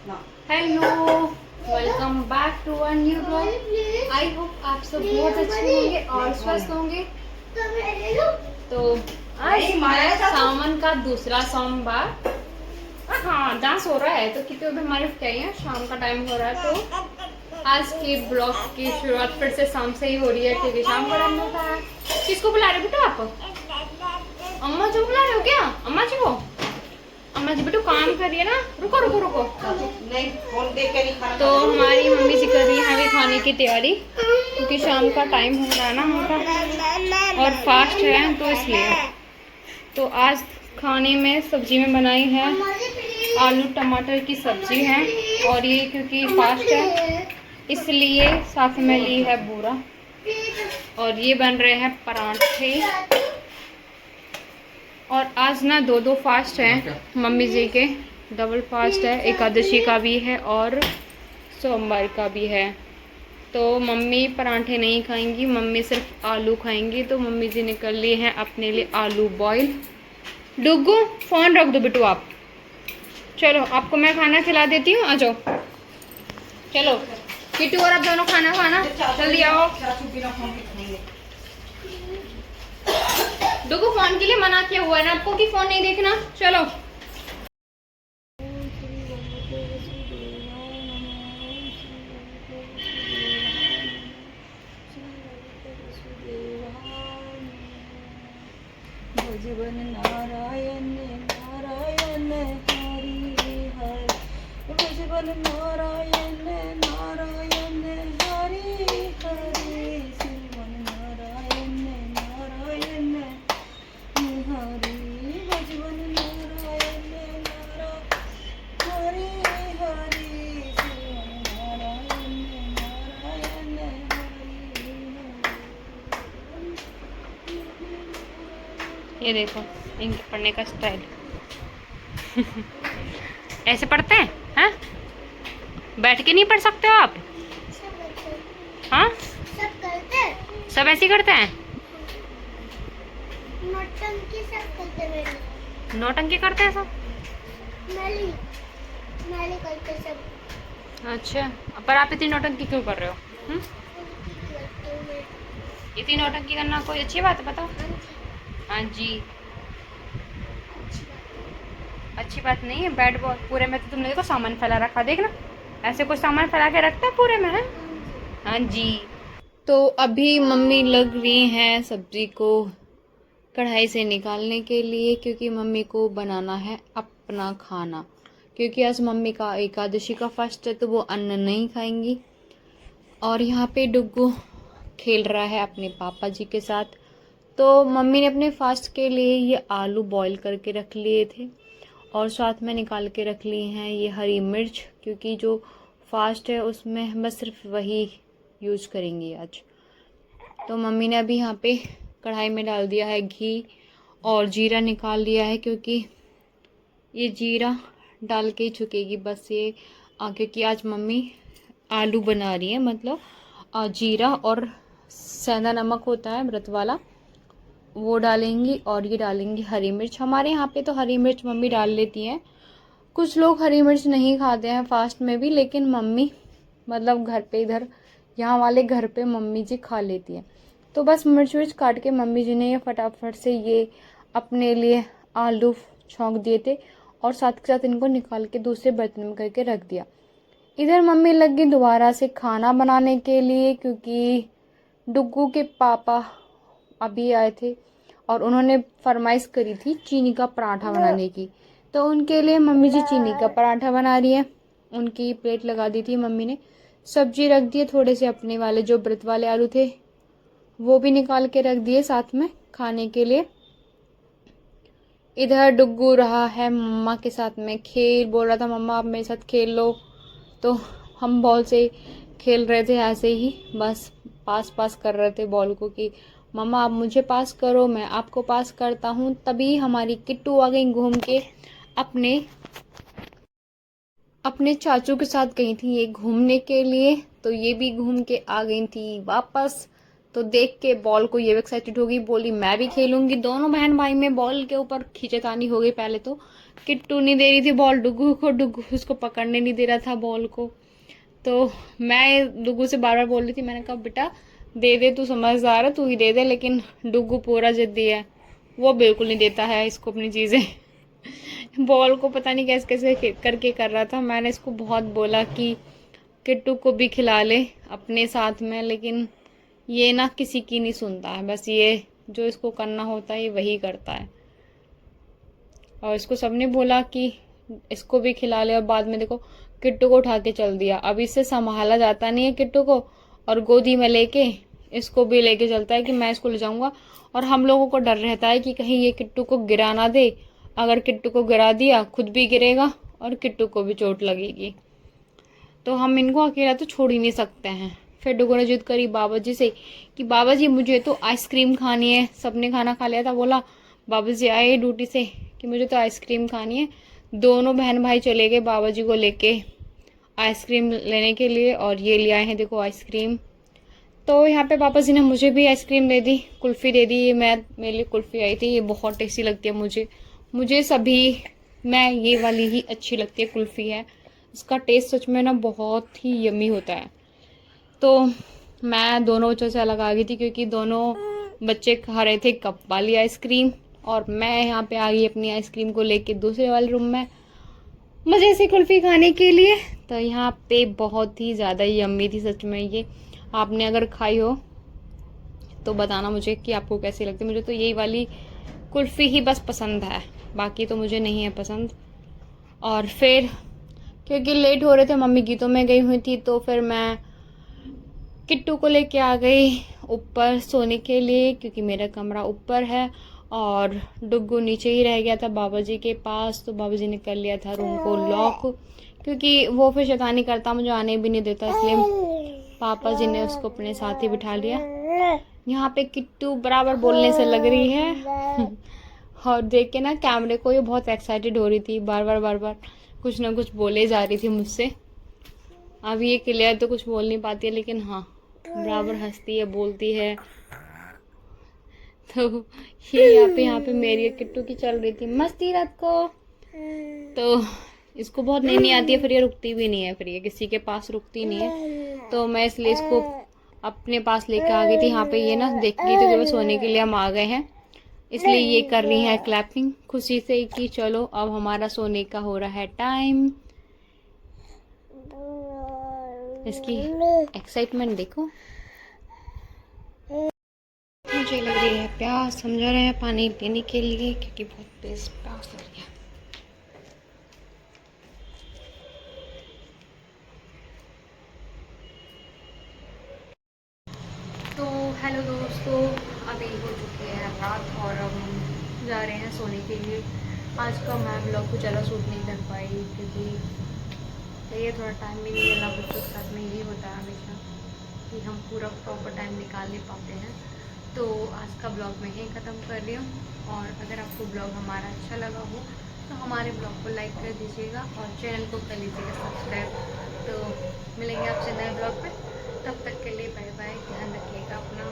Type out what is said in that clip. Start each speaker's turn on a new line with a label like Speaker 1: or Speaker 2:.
Speaker 1: Hello, welcome back to a new blog. I hope आप सब बहुत अच्छे होंगे और स्वस्थ होंगे। तो आज सावन का दूसरा सोमवार, हाँ डांस हो रहा है तो कितने भी हमारे क्या है, शाम का टाइम हो रहा है। तो आज के ब्लॉग की शुरुआत फिर से शाम से ही हो रही है क्योंकि शाम का टाइम होता है। किसको बुला रहे हो बेटा आप? अम्मा जी बुला रहे हो क्या? अम्मा जी को, अम्मा जी बेटू काम करिए ना। रुको रुको रुको,
Speaker 2: नहीं फोन देख के नहीं खाना।
Speaker 1: तो हमारी मम्मी जी कर रही है अभी खाने की तैयारी क्योंकि शाम का टाइम हो रहा है ना हमारा और फास्ट है तो इसलिए। तो आज खाने में सब्जी में बनाई है आलू टमाटर की सब्जी है और ये क्योंकि फास्ट है इसलिए साथ में ली है बूरा। और ये बन रहे हैं पराठे। और आज ना दो फास्ट हैं मम्मी जी के, डबल फास्ट है, एकादशी का भी है और सोमवार का भी है। तो मम्मी पराठे नहीं खाएंगी, मम्मी सिर्फ आलू खाएंगी। तो मम्मी जी निकल लिए हैं अपने लिए आलू बॉईल। डुगू फ़ोन रख दो बेटू आप। चलो आपको मैं खाना खिला देती हूँ, आ जाओ। चलो किट्टू और आप दोनों खाना खाना, जल्दी आओ। डुगू फोन के लिए मना किया हुआ है ना आपको कि फोन नहीं देखना। चलो
Speaker 2: भजवन नारायण नारायण हरि हर, भजवन नारायण नारायण हरि हरि, शिवन नारायण नारायण हरि, भजवन नारायण नारायण हरि हरि, शिवन नारायण नारायण हरि।
Speaker 1: ये देखो इनके पढ़ने का स्टाइल ऐसे पढ़ते हैं हाँ? बैठ के नहीं पढ़ सकते हो आप? हाँ सब ऐसे ही करते हैं।
Speaker 3: नौटंकी सब करते हैं।
Speaker 1: नौटंकी करते हैं सब।
Speaker 3: मैली मैली करते सब।
Speaker 1: अच्छा पर आप इतनी नौटंकी क्यों कर रहे हो? इतनी नौटंकी करना कोई अच्छी बात है? बताओ। हाँ जी अच्छी बात नहीं है। बैट बॉल पूरे में तो तुमने देखो सामान फैला रखा, देखना ऐसे कुछ सामान फैला के रखता है पूरे में है। हाँ जी। तो अभी मम्मी लग रही हैं सब्जी को कढ़ाई से निकालने के लिए क्योंकि मम्मी को बनाना है अपना खाना। क्योंकि आज मम्मी का एकादशी का फास्ट है तो वो अन्न नहीं खाएंगी। और यहाँ पे डुग्गू खेल रहा है अपने पापा जी के साथ। तो मम्मी ने अपने फास्ट के लिए ये आलू बॉईल करके रख लिए थे और साथ में निकाल के रख ली हैं ये हरी मिर्च क्योंकि जो फास्ट है उसमें हम बस सिर्फ वही यूज़ करेंगे आज। तो मम्मी ने अभी यहाँ पे कढ़ाई में डाल दिया है घी और जीरा निकाल लिया है क्योंकि ये जीरा डाल के ही छुकेगी बस ये क्योंकि आज मम्मी आलू बना रही है। मतलब जीरा और सेंधा नमक होता है व्रत वाला वो डालेंगी और ये डालेंगी हरी मिर्च। हमारे यहाँ पे तो हरी मिर्च मम्मी डाल लेती हैं। कुछ लोग हरी मिर्च नहीं खाते हैं फास्ट में भी, लेकिन मम्मी मतलब घर पे इधर यहाँ वाले घर पे मम्मी जी खा लेती हैं। तो बस मिर्च विर्च काट के मम्मी जी ने ये फटाफट से ये अपने लिए आलू छौंक दिए थे और साथ के साथ इनको निकाल के दूसरे बर्तन में करके रख दिया। इधर मम्मी लग गई दोबारा से खाना बनाने के लिए क्योंकि डुग्गू के पापा अभी आए थे और उन्होंने फरमाइश करी थी चीनी का पराठा बनाने की। तो उनके लिए मम्मी जी चीनी का पराठा बना रही है। उनकी प्लेट लगा दी थी मम्मी ने, सब्जी रख दी है, थोड़े से अपने वाले जो व्रत वाले आलू थे वो भी निकाल के रख दिए साथ में खाने के लिए। इधर डुग्गू रहा है मम्मा के साथ में खेल, बोल रहा था मम्मा आप मेरे साथ खेल लो। तो हम बॉल से खेल रहे थे ऐसे ही, बस पास पास कर रहे थे बॉल को कि मम्मा आप मुझे पास करो मैं आपको पास करता हूँ। तभी हमारी किट्टू आ गई घूम के अपने चाचू के साथ गई थी ये घूमने के लिए। तो ये भी घूम के आ गई थी वापस। तो देख के बॉल को ये भी एक्साइटेड हो गई, बोली मैं भी खेलूंगी। दोनों बहन भाई में बॉल के ऊपर खींचतानी हो गई पहले तो किट्टू नहीं दे रही थी बॉल डुगू को, डुगू उसको पकड़ने नहीं दे रहा था बॉल को। तो मैं डुगू से बार बार बोल रही थी, मैंने कहा बेटा दे दे, तू समझदार है, तू ही दे दे। लेकिन डुगू पूरा जिद्दी है, वो बिल्कुल नहीं देता है इसको अपनी चीज़ें। बॉल को पता नहीं कैसे कैसे करके कर रहा था। मैंने इसको बहुत बोला कि किट्टू को भी खिला ले अपने साथ में, लेकिन ये ना किसी की नहीं सुनता है। बस ये जो इसको करना होता है ये वही करता है। और इसको सबने बोला कि इसको भी खिला ले, और बाद में देखो किट्टू को उठा के चल दिया। अब इससे संभाला जाता नहीं है किट्टू को, और गोदी में लेके इसको भी लेके चलता है कि मैं इसको ले जाऊंगा। और हम लोगों को डर रहता है कि कहीं ये किट्टू को गिरा ना दे। अगर किट्टू को गिरा दिया खुद भी गिरेगा और किट्टू को भी चोट लगेगी। तो हम इनको अकेला तो छोड़ ही नहीं सकते हैं। फिर डुगू ने जिद करी बाबा जी से कि बाबा जी मुझे तो आइसक्रीम खानी है। सबने खाना खा लिया था, बोला बाबा जी आए ड्यूटी से कि मुझे तो आइसक्रीम खानी है। दोनों बहन भाई चले गए बाबा जी को लेके आइसक्रीम लेने के लिए, और ये ले आए हैं देखो आइसक्रीम। तो यहाँ पे पापा जी ने मुझे भी आइसक्रीम दे दी, कुल्फ़ी दे दी। मेरे लिए कुल्फ़ी आई थी, ये बहुत टेस्टी लगती है मुझे सभी मैं ये वाली ही अच्छी लगती है कुल्फ़ी है। इसका टेस्ट सच में ना बहुत ही यम्मी होता है। तो मैं दोनों बच्चों से अलग आ गई थी, क्योंकि दोनों बच्चे खा रहे थे कप वाली आइसक्रीम, और मैं यहाँ पे आ गई अपनी आइसक्रीम को लेके दूसरे वाले रूम में मज़े से कुल्फ़ी खाने के लिए। तो यहाँ पे बहुत ही ज़्यादा यम्मी थी सच में ये। आपने अगर खाई हो तो बताना मुझे कि आपको कैसी लगती है। मुझे तो यही वाली कुल्फ़ी ही बस पसंद है, बाकी तो मुझे नहीं है पसंद। और फिर क्योंकि लेट हो रहे थे, मम्मी गीतों में गई हुई थी, तो फिर मैं किट्टू को लेके आ गई ऊपर सोने के लिए, क्योंकि मेरा कमरा ऊपर है और डुग्गू नीचे ही रह गया था बाबा जी के पास। तो बाबा जी ने कर लिया था रूम को लॉक, क्योंकि वो फिर शैतानी करता, मुझे आने भी नहीं देता, इसलिए पापा जी ने उसको अपने साथ ही बिठा लिया। यहाँ पे किट्टू बराबर बोलने से लग रही है और देख के ना कैमरे को ये बहुत एक्साइटेड हो रही थी, बार बार कुछ ना कुछ बोले जा रही थी मुझसे। अब ये क्लियर तो कुछ बोल नहीं पाती है, लेकिन हाँ बराबर हंसती है, बोलती है। तो ये यहाँ पे मेरी किट्टू की चल रही थी मस्ती रात को। तो इसको बहुत नहीं आती है, फिर ये रुकती भी नहीं है, फिर ये किसी के पास रुकती नहीं है। तो मैं इसलिए इसको अपने पास लेकर आ गई थी। यहाँ पे ये ना देख गई थी कि सोने के लिए हम आ गए हैं, इसलिए ये कर रही है क्लैपिंग खुशी से कि चलो अब हमारा सोने का हो रहा है टाइम। इसकी एक्साइटमेंट देखो। मुझे लग रही है प्यास, समझा रहे हैं पानी पीने के लिए, क्योंकि बहुत तेज प्यास लग रही है। तो हेलो दोस्तों, अभी हो चुकी है रात और अब हम जा रहे हैं सोने के लिए। आज का मैं ब्लॉग को ज़्यादा शूट नहीं कर पाई, क्योंकि ये थोड़ा टाइम भी नहीं मिला। बच्चों के साथ में यही होता है हमेशा कि हम पूरा प्रॉपर टाइम निकाल नहीं पाते हैं। तो आज का ब्लॉग मैं यहीं ख़त्म कर रही हूँ, और अगर आपको ब्लॉग हमारा अच्छा लगा हो तो हमारे ब्लॉग को लाइक कर दीजिएगा और चैनल को कर लीजिएगा सब्सक्राइब। तो मिलेंगे आपसे नए ब्लॉग में, तब तक के लिए बाय बाय, ध्यान रखिएगा अपना।